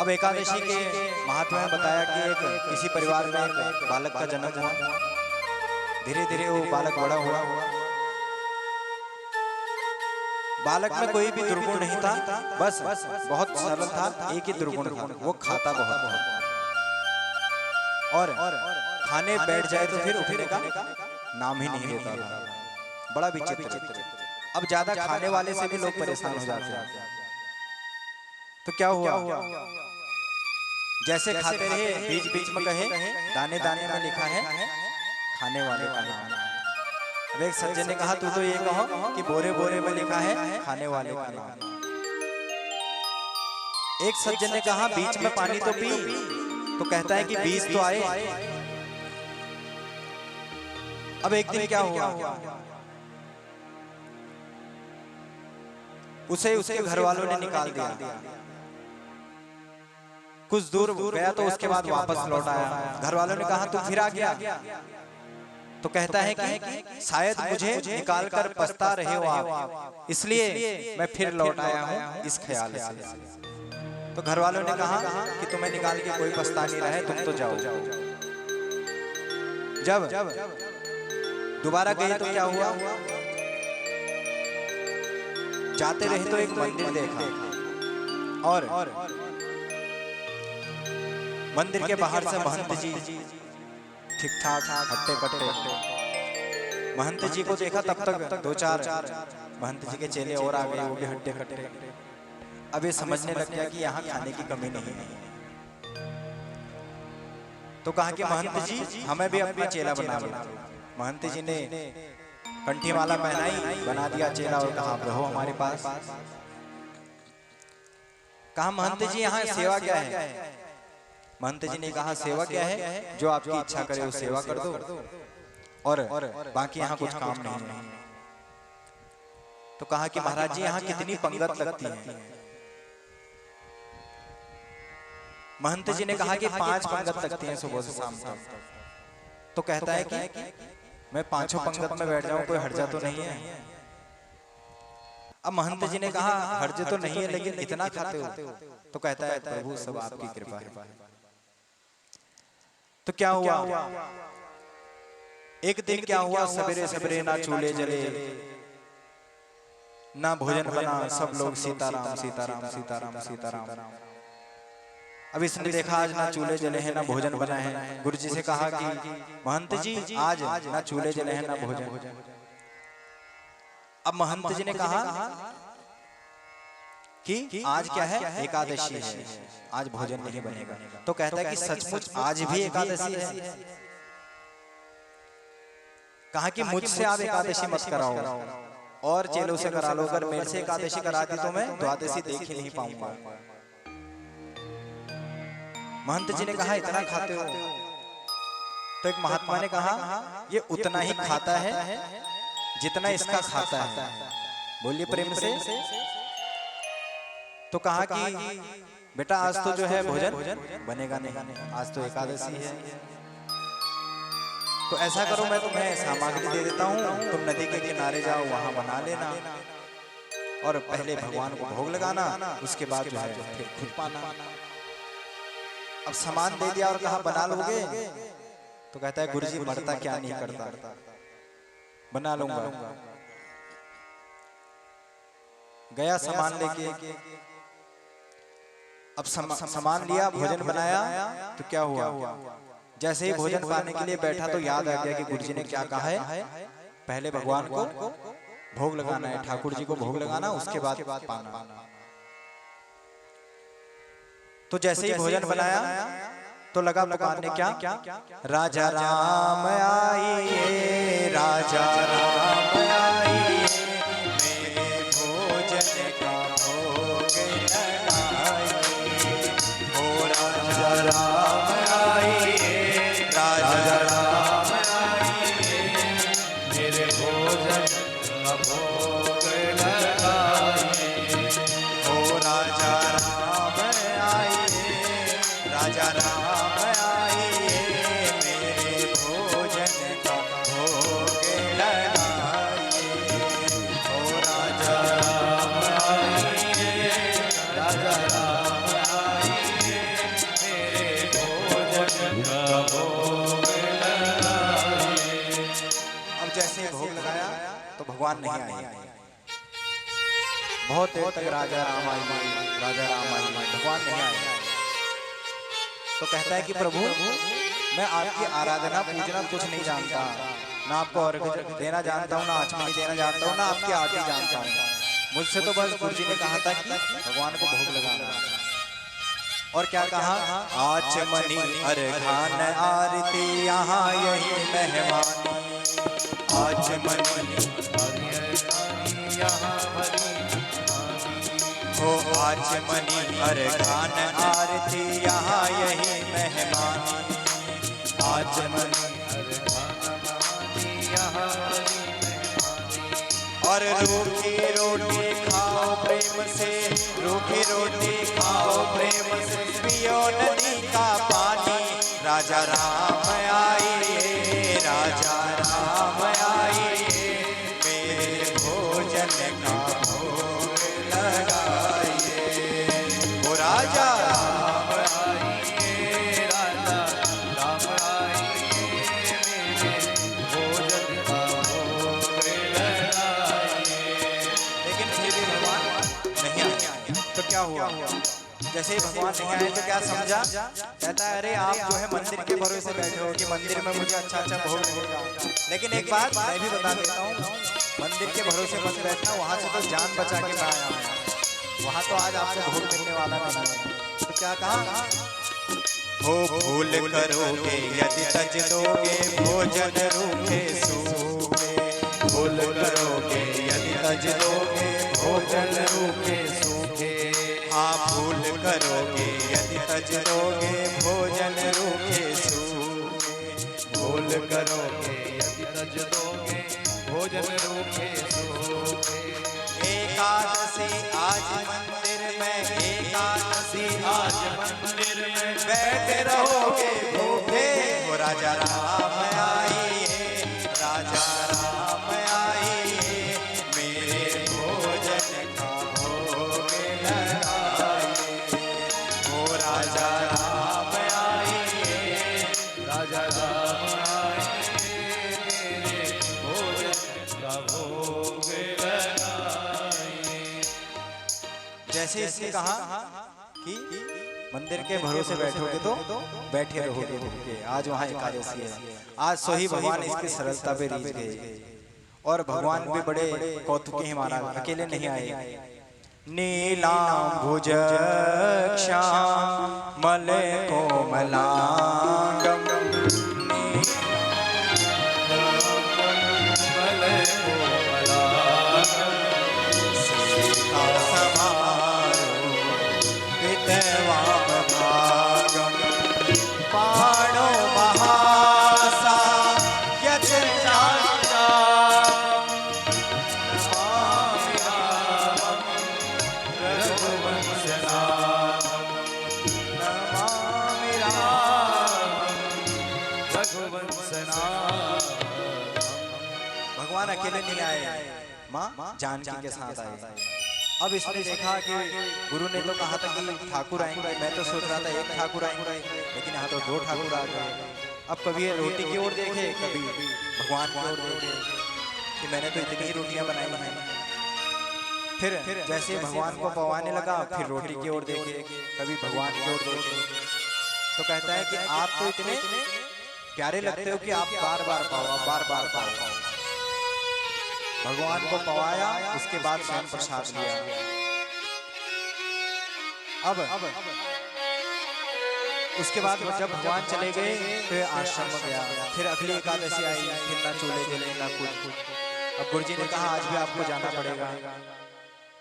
अब एकादशी के महात्मा में बताया कि एक किसी परिवार में एक बालक का जन्म हुआ। धीरे धीरे वो बालक बड़ा हुआ। बालक में कोई भी दुर्गुण नहीं था, बस बहुत सरल था। एक ही दुर्गुण था, वो खाता बहुत था और खाने बैठ जाए तो फिर उठने का नाम ही नहीं लेता था। बड़ा विचित्र। अब ज्यादा खाने वाले से भी लोग परेशान हो जाते हैं। तो क्या हुआ, जैसे खाते रहे बीच बीच में कहे दाने दाने में लिखा है खाने वाले का नाम। अब एक सज्जन ने कहा तू तो ये कहो कि बोरे बोरे में लिखा है खाने वाले का नाम। एक सज्जन ने कहा बीच में पानी तो पी, तो कहता है कि बीज तो आए। अब एक दिन क्या हुआ, उसे उसके घर वालों ने निकाल दिया। कुछ दूर गया तो उसके बाद वापस लौट आया। घर वालों ने कहा तू फिर आ गया, तो कहता है कि शायद मुझे निकाल कर पछता रहे हो आप, इसलिए मैं फिर लौट आया हूं इस ख्याल से। तो घर वालों ने कहा कि तुम्हें निकाल के कोई पछता नहीं रहा है, तुम तो जाओ। जब दोबारा गए तो क्या हुआ, जाते रहे तो एक मंदिर देखा और मंदिर के बाहर से महंत जी ठीक ठाक हट्टे कट्टे। महंत जी को देखा तब तक दो चार महंत जी के चेले और आ गए, वो भी हट्टे कट्टे। अब ये समझने लग गया कि यहाँ खाने की कमी नहीं है। तो कहा कि महंत जी हमें भी अपना चेला बना लो। महंत जी ने कंठी माला पहनाई, बना दिया चेला और कहा रहो हमारे पास। कहा महंत जी यहाँ सेवा क्या है। महंत जी ने कहा सेवा क्या है, जो आपकी इच्छा करे वो सेवा कर दो और बाकी यहाँ कुछ काम नहीं है। तो कहा कि महाराज जी यहाँ कितनी पंगत लगती है। महंत जी ने कहा कि 5 पंगत लगती हैं सुबह से शाम तक। तो कहता है कि मैं 5 पंगत में बैठ जाऊं, कोई हर्जा तो नहीं है। अब महंत जी ने कहा हर्ज तो नहीं है, लेकिन इतना खाते हो। तो कहता है प्रभु सब आपकी कृपा है। तो क्या हुआ, एक दिन क्या हुआ, सवेरे सवेरे ना चूल्हे जले ना भोजन बना, सब लोग सीताराम सीताराम सीताराम सीताराम। अब इसने देखा आज ना चूल्हे जले हैं ना भोजन बना है। गुरु जी से कहा कि महंत जी आज ना चूल्हे जले हैं ना भोजन। अब महंत जी ने कहा कि आज क्या है, एकादशी है, आज भोजन नहीं बनेगा। तो कहता है कि सचमुच आज भी एकादशी है। कहा कि मुझसे आप एकादशी मत कराओ और चेलों से करा लो। अगर मेरे से एकादशी करा दी तो मैं द्वादशी देख ही नहीं पाऊंगा। महंत जी ने कहा इतना खाते हो। तो एक महात्मा ने कहा ये उतना ही खाता है जितना इसका खाता है। बोलिए प्रेम से। तो कहा कि बेटा आज तो जो है भोजन बनेगा नहीं, आज तो एकादशी है। तो ऐसा करो मैं तुम्हें सामग्री दे देता हूँ, तुम नदी के किनारे जाओ, वहां बना लेना और पहले भगवान को भोग लगाना, उसके बाद जो है फिर खुद पाना। अब सामान दे दिया और कहा बना लोगे। तो कहता है गुरुजी मरता क्या नहीं करता, बना लूंगा। गया सामान लेके। अब सामान लिया, भोजन बनाया। तो क्या हुआ, जैसे ही भोजन पाने के लिए बैठा तो याद आ गया कि गुरुजी ने क्या कहा है, पहले भगवान को भोग लगाना है, ठाकुर जी को भोग लगाना, उसके बाद पाना। तो जैसे ही भोजन बनाया तो लगा पुकारने क्या, राजा राम आइए, राजा राम आइए, मेरे भोजन का भोग लगाइए। ओ राजा राम आइए, राजा राम आइए, मेरे भोजन का भोग लगाइए। ओ राजा राम आइए, राजा राम आइए, मेरे भोजन का भोग लगाइए। ओ राजा राम आइए, राजा राम आइए, भगवान नहीं आए। बहुत देर तक राजा राम आई, भगवान नहीं आए। तो कहता है कि प्रभु मैं आपकी आराधना पूजना कुछ नहीं जानता, ना आपको अर्घ्य देना जानता हूँ, ना आचमनी देना जानता हूँ, ना आपकी आरती जानता हूँ। मुझसे तो बस गुरु जी ने कहा था कि भगवान को भोग लगाना। और क्या कहा? आचमनी अर्घान आरती यहाँ यही मेहमानी, आचमनी हो आचमनी अर्घान आरती यहाँ यही मेहमानी, आचमनी और रूखी रोटी खाओ प्रेम से, रूखी रोटी खाओ प्रेम से, पियो नदी का पानी। राजा राम आइए, राजा राम आइए, मेरे भोजन का भोग लगाइए। वो राजा राम आइए, राजा राम आइए, मेरे भोजन का भोग लगाइए। लेकिन फिर भी भगवान नहीं आए। तो क्या हुआ? जैसे ही भगवान नहीं आए तो क्या समझा? कहता है अरे आप जो है मंदिर के भरोसे बैठे हो कि मंदिर में मुझे अच्छा अच्छा भोग मिलेगा। लेकिन एक बात मैं भी बता देता हूँ, मंदिर के भरोसे मत बैठना, वहाँ से तो जान बचा के मैं आया हूँ, वहाँ तो आज आपको भोग मिलने वाला नहीं है। तो क्या कहा? हो भूल करोगे यदि तज दोगे, भोजन रूखे सूखे, भूल करोगे यदि तज दोगे, भोजन रूखे सूखे। हाँ भूल करोगे यदि तज दोगे, भोजन रूखे सूखे, भूल करोगे यदि तज दोगे, भोजन रूखे सूखे। एकादशी आज मंदिर में, एकादशी आज मंदिर में, बैठे रहोगे भूखे। वो राजा राम आइए, राजा राम आइए, मेरे भोजन का भोग लगाइए। वो राजा राम आइए, राजा राम आइए, मेरे भोजन का भोग लगाइए। जैसे इसने कहा कि मंदिर के भरोसे बैठोगे तो बैठे रहोगे भूखे। आज वहाँ एकादशी है, आज सोही भगवान इसकी सरलता पे रीझ गए। और भगवान भी बड़े कौतुकी ही महाराज अकेले नहीं आए। नीलांबुज श्यामल कोमलांगम, सीता समारो विद्वाम भागम, पाणो महासा यज जाता, नमामि रामं रघुवंशनाथं, नमामि रामं रघुवंशनाथं। भगवान अकेले नहीं आए, माँ जानकी के साथ आए। अब इसने देखा कि गुरु ने तो कहा था कि ठाकुर आएंगे, मैं तो सोच रहा था एक ठाकुर आएंगे, लेकिन यहाँ तो दो ठाकुर आ गए। अब कभी ये रोटी की ओर देखे, कभी भगवान की ओर देखे कि मैंने तो इतनी ही रोटियां बनाई हैं। फिर जैसे भगवान को पवाने लगा, फिर रोटी की ओर देखे, कभी भगवान की ओर देखे। तो कहता है कि आप तो इतने प्यारे लगते हो कि आप बार बार पाओ, बार बार पाओ। भगवान को पवाया, उसके बाद स्वयं प्रसाद लिया। अब उसके बाद जब भगवान चले गए फिर आश्रम में गया। फिर अगली एकादशी आई, फिर ना चूल्हे जले ना कुछ। अब गुरुजी ने कहा आज भी आपको जाना पड़ेगा।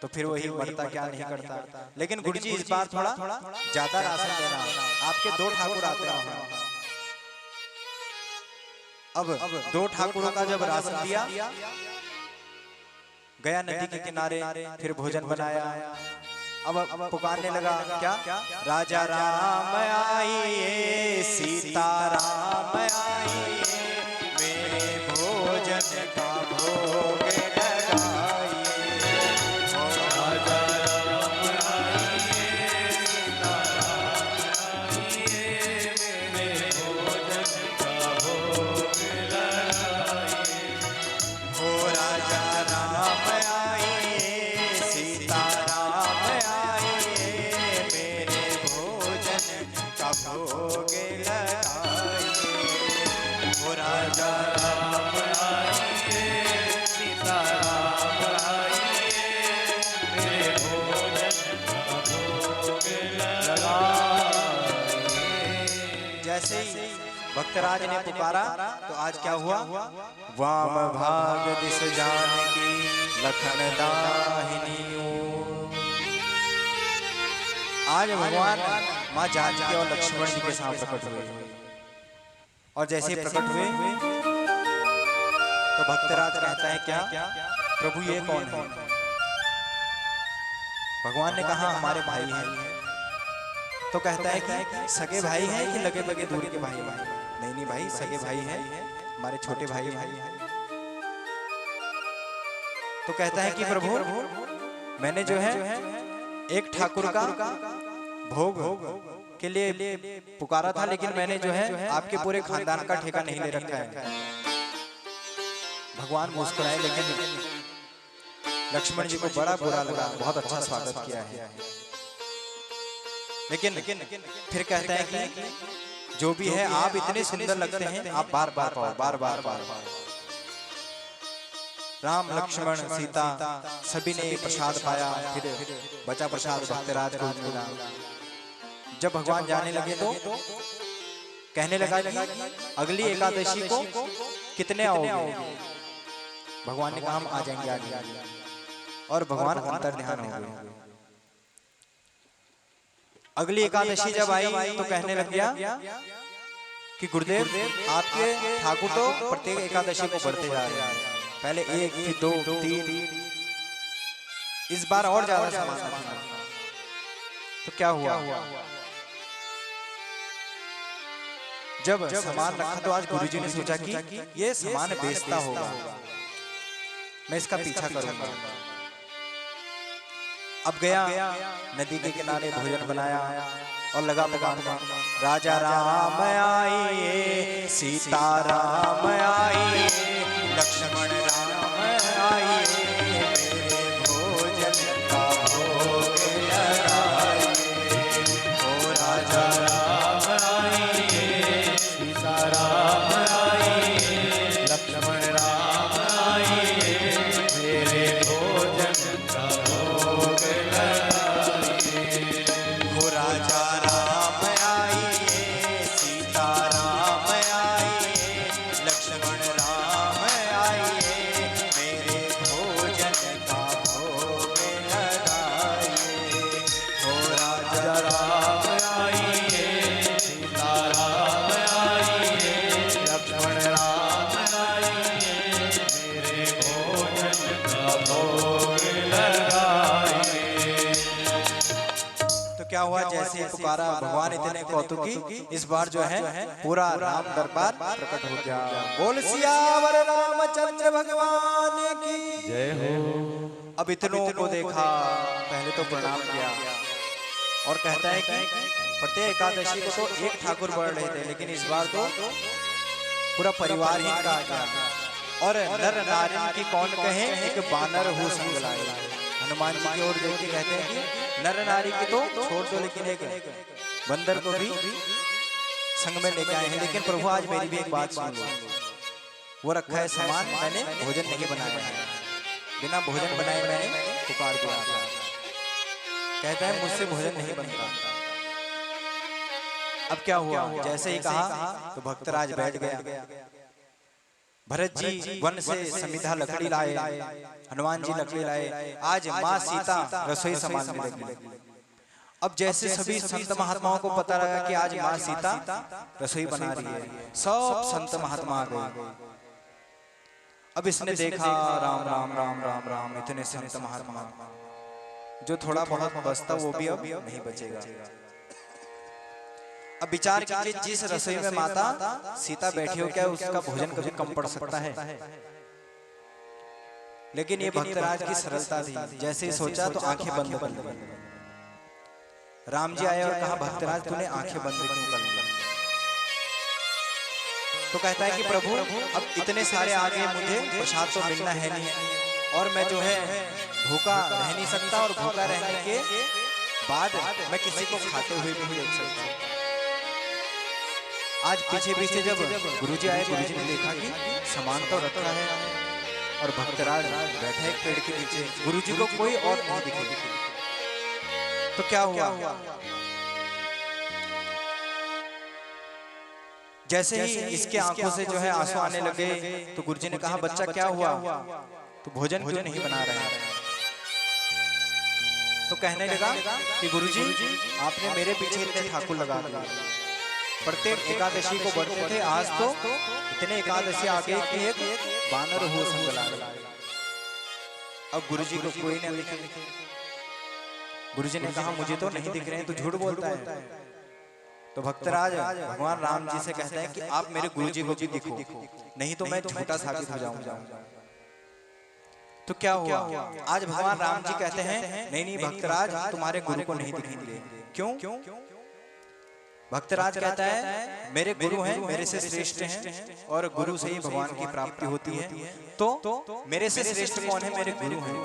तो फिर वही बढ़ता क्या नहीं करता। लेकिन गुरुजी इस बार थोड़ा ज्यादा राशन देना, आपके दो ठाकुर आते हैं। अब दो ठाकुरों का जब राशन दिया, गया नदी के किनारे, फिर भोजन बनाया। अब पुकारने लगा क्या? राजा राम आइए, सीता राम आइए, मेरे भोजन का भोग लगाइए। राजा राम आइए, सीता राम आइए, मेरे भोजन का भोग लगाइए। हो राजा राम जैसे ही भक्तराज ने पुकारा तो आज क्या हुआ? वाम भाग दिस जानकी लखन दाहिनी। आज भगवान माँ जानकी और लक्ष्मण जी के साथ प्रकट हुए और जैसे प्रकट हुए तो भक्तराज कहता है क्या प्रभु ये कौन है? भगवान ने कहा हमारे भाई हैं। तो कहता है कि सगे भाई हैं कि लगे लगे दूर के भाई हैं? नहीं नहीं भाई, सगे भाई हैं, हमारे छोटे भाई हैं। तो कहता है कि प्रभु मैंने जो है एक ठाकुर का भोग के लिए पुकारा था, लेकिन मैंने जो है आपके पूरे खानदान का ठेका नहीं ले रखा है। भगवान मुस्कुराए, लेकिन लक्ष्मण जी को बड़ा बुरा लगा। बहुत अच्छा स्वागत किया है, लेकिन फिर कहता है कि जो भी है आप इतने सुंदर लगते हैं, आप बार बार पाओ, बार बार बार बार। राम लक्ष्मण सीता सभी ने प्रसाद पाया, फिर बचा प्रसाद भक्तराज को मिला। जब भगवान जाने लगे तो कहने लगा कि अगली एकादशी को कितने आओगे? भगवान ने कहा हम आ जाएंगे आगे। और भगवान अंतर ध्यान हो गए। अगली एकादशी जब आई तो कहने लग गया कि गुरुदेव आपके ठाकुर तो प्रत्येक एकादशी को बढ़ते जा रहे हैं, पहले 1 फिर 2 3, इस बार और ज्यादा सामान रखना। तो क्या हुआ? जब सामान रखा तो आज गुरुजी ने सोचा कि ये सामान बेचता होगा, मैं इसका पीछा करूंगा। अब गया नदी के किनारे, भोजन बनाया और लगा पकाने। राजा राम आइए, सीता राम आइए, लक्ष्मण राम आइए, मेरे भोजन का भोग लगाइए। ओ राजा राम आइए, सीता राम आइए, लक्ष्मण राम आइए, मेरे भोजन का भोग लगाइए। हो राजा राम आइए, सीता राम आइए, लक्ष्मण राम आइए, मेरे भोजन का भोग लगाइए। हो राजा राम आइए, सीता राम आइए, लक्ष्मण राम आइए, मेरे भोजन का भोग लगाइए। तो क्या हुआ? जैसे पुकारा भगवान इतने कौतुकी, इस बार जो है पूरा राम दरबार प्रकट हो गया। बोल सियावर रामचंद्र भगवान की जय हो। अब इतनों को देखा, पहले तो प्रणाम किया और कहता है कि प्रत्येक एकादशी को तो एक ठाकुर बढ़ रहे थे, लेकिन इस बार तो पूरा परिवार ही का गया। और नर नारी की कौन कहे, एक बानर हो संग लाए। हनुमान जी की ओर देख के कहते हैं कि नर नारी की तो छोड़ दो, लेकिन एक बंदर को भी संग में लेके आए हैं। लेकिन प्रभु आज मेरी भी एक बात सुन लो, वो रखा है सामान, मैंने भोजन नहीं बनाया है, बिना भोजन बनाए मैंने पुकार दिया था। कहता है मुझसे भोजन नहीं बनता। अब क्या हुआ? जैसे ही कहा तो भक्तराज बैठ गया। भरत जी वन से समिधा लकड़ी लाए, हनुमान जी लकड़ी लाए। आज माँ सीता रसोई संभालने लगी। अब जैसे सभी संत महात्माओं को पता लगा कि आज माँ सीता रसोई बना रही है, सब संत महात्मा आ गए। अब इसने देखा राम राम राम राम राम, इतने संत महात्मा, जो थोड़ा बहुत बचता वो भी अब नहीं बचेगा। अब विचार कीजिए, जिस रसोई में माता सीता बैठी हो, क्या उसका भोजन कभी कम पड़ सकता है? लेकिन ये भक्तराज की सरलता थी। जैसे ही सोचा तो आंखें बंद कर ली। राम जी आए और कहा भक्तराज तूने आंखें बंद क्यों कर ली? तो कहता है कि प्रभु अब इतने सारे आगे, मुझे प्रसाद तो मिलना है नहीं, और मैं जो है भूखा रह नहीं सकता, और भूखा रहने के बाद मैं किसी को खाते हुए भी नहीं देख सकता। आज पीछे पीछे जब गुरुजी आए, गुरुजी ने देखा कि सामान तो रखा है और भक्तराज बैठा है एक पेड़ के नीचे, गुरुजी को कोई और नहीं दिखे। तो क्या हुआ? जैसे ही इसके आंखों से जो है आंसू आने लगे तो गुरुजी ने कहा बच्चा क्या हुआ, तो भोजन क्यों नहीं बना रहे हैं? तो कहने लगा कि गुरुजी आपने मेरे पीछे इतने ठाकुर लगा दिए, प्रत्येक एकादशी को बढ़ते थे, आज तो इतने एकादशी आगे कि एक बानर हो संग लागे। अब गुरुजी को कोई नहीं दिखे। गुरुजी ने कहा मुझे तो नहीं दिख रहे हैं, तो झूठ बोलता है। तो भक्तराज भगवान राम जी से कहते हैं कि आप मेरे गुरुजी को भी दिखो, नहीं तो मैं झूठा साबित हो जाऊंगा। तो क्या हुआ, आज भगवान राम जी कहते हैं नहीं नहीं भक्तराज तुम्हारे गुरु को नहीं दिखेंगे। क्यों? भक्तराज कहता है मेरे गुरु हैं, मेरे से श्रेष्ठ हैं और गुरु से ही भगवान की प्राप्ति होती है। तो मेरे से श्रेष्ठ कौन है? मेरे गुरु हैं,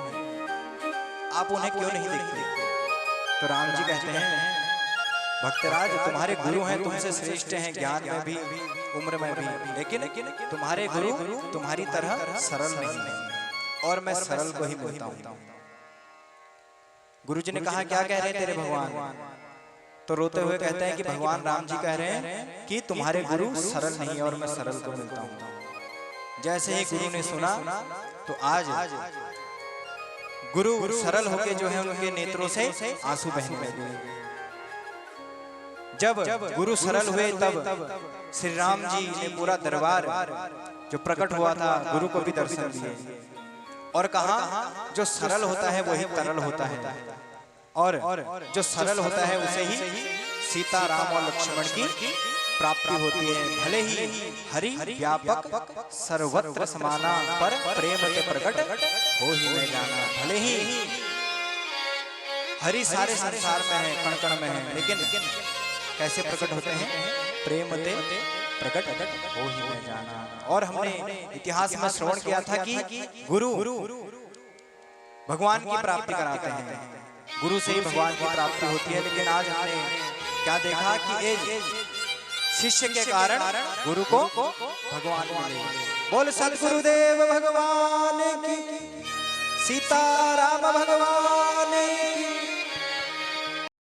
आप उन्हें क्यों नहीं देखते? तो राम जी कहते हैं भक्तराज तुम्हारे गुरु हैं, तुमसे श्रेष्ठ हैं ज्ञान में भी, उम्र में भी, लेकिन तुम्हारे गुरु तुम्हारी तरह सरल नहीं है और मैं सरल को ही मिलता हूँ। गुरुजी ने कहा क्या कह रहे हैं तेरे भगवान? तो रोते हुए कहते हैं कि भगवान राम जी कह रहे हैं कि तुम्हारे गुरु सरल नहीं और मैं सरल को मिलता हूँ। जैसे ही गुरु ने सुना तो आज गुरु सरल होके जो है उनके नेत्रों से आंसू बहने लगे। जब गुरु सरल हुए तब श्री राम जी ने पूरा दरबार जो प्रकट हुआ था गुरु को भी दर्शन दिए और कहा जो सरल होता है वही तरल होता है और जो सरल होता है उसे ही सीता राम और लक्ष्मण की प्राप्ति होती है। भले ही हरि व्यापक सर्वत्र समाना पर प्रेम के प्रकट हो ही मैं जाना। भले ही हरि सारे संसार में है, कण कण में है, लेकिन कैसे प्रकट होते हैं? प्रेम ते प्रकट हो ही मैं जाना। और हमने इतिहास में श्रवण किया था कि गुरु भगवान की प्राप्ति कराते हैं, गुरु से ही भगवान की प्राप्ति होती है। लेकिन आज हमने क्या देखा कि शिष्य के कारण गुरु को भगवान मिले। बोल सद्गुरुदेव भगवान की, सीताराम भगवान की।